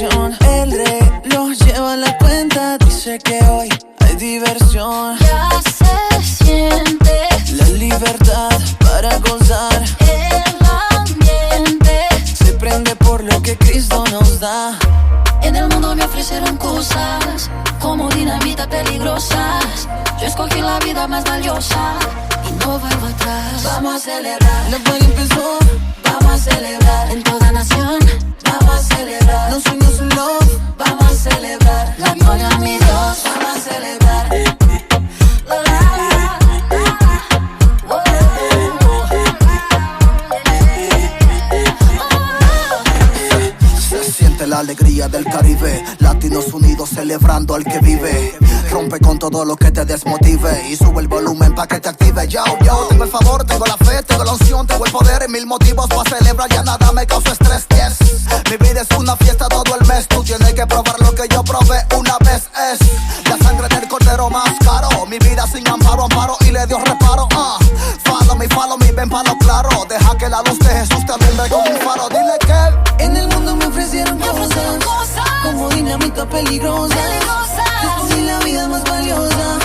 nación. El reloj lleva la cuenta, dice que hoy hay diversión. Ya se siente la libertad para gozar. el ambiente Se prende por lo que Cristo nos da. En el mundo me ofrecieron cosas como dinamita peligrosas. Yo escogí la vida más valiosa y no vuelvo atrás. Vamos a celebrar, La party empezó, vamos a celebrar en toda nación. Vamos a celebrar, no sueños un love. vamos a celebrar la gloria a mi Dios. Vamos a celebrar. La, la, la, la. Oh, Se siente la alegría del Caribe, latinos unidos celebrando al que vive. Rompe con todo lo que te desmotive y sube el volumen pa' que te active. Yo, tengo el favor, tengo la fe, tengo la unción, tengo el poder y mil motivos para celebrar. Ya nada me causa estrés, yes. Mi vida es una fiesta todo el mes. Tú tienes que probar lo que yo probé una vez. Es la sangre del cordero más caro. Mi vida sin amparo y le dio reparo. Follow me, ven pa' lo claro. Deja que la luz de Jesús te alumbre como un faro. Dile que En el mundo me ofrecieron cosas como dinamita peligrosa. Yo escogí la vida más valiosa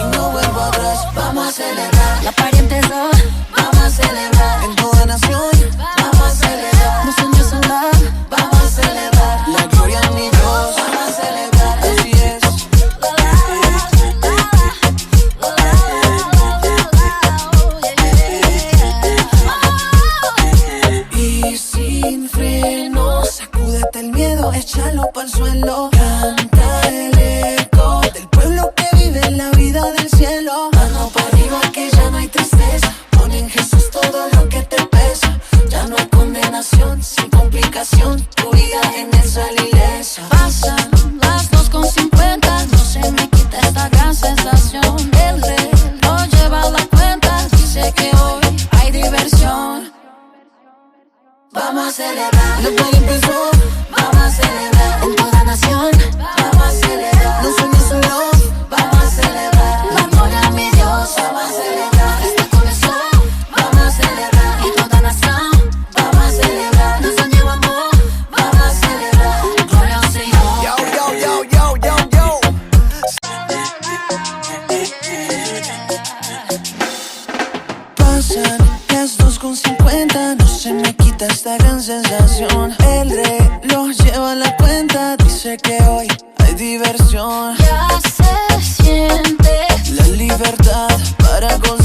y no vuelvo atrás. Vamos a celebrar, la party empezó. Vamos a celebrar, En toda nación, vamos a celebrar. no sueños son love. Vamos a celebrar, La gloria a mi Dios, vamos a celebrar. así es. Y sin freno, sacúdete el miedo, échalo pa'l suelo. Canta el eco del pueblo que vive la vida del cielo. Mano para arriba que ya no hay tristeza. Pon en Jesús todo lo que te pesa. Ya no hay condenación, sin complicación. Tu vida en él sale ilesa. Pasan las 2:50, no se me quita esta gran sensación. El reloj lleva la cuenta, dice que hoy hay diversión. Vamos a celebrar, La party empezó, vamos a celebrar en toda nación. Vamos a celebrar, no sueños un love. vamos a celebrar la gloria a mi Dios. Vamos a celebrar, esto comenzó. Vamos a celebrar en toda nación. Vamos a celebrar, nos unió amor. Vamos a celebrar, gloria al Señor. yo. Pasan las 2:50, no se me quita esta gran sensación. El reloj lleva la cuenta, dice que hoy hay diversión. Ya se siente La libertad para gozar.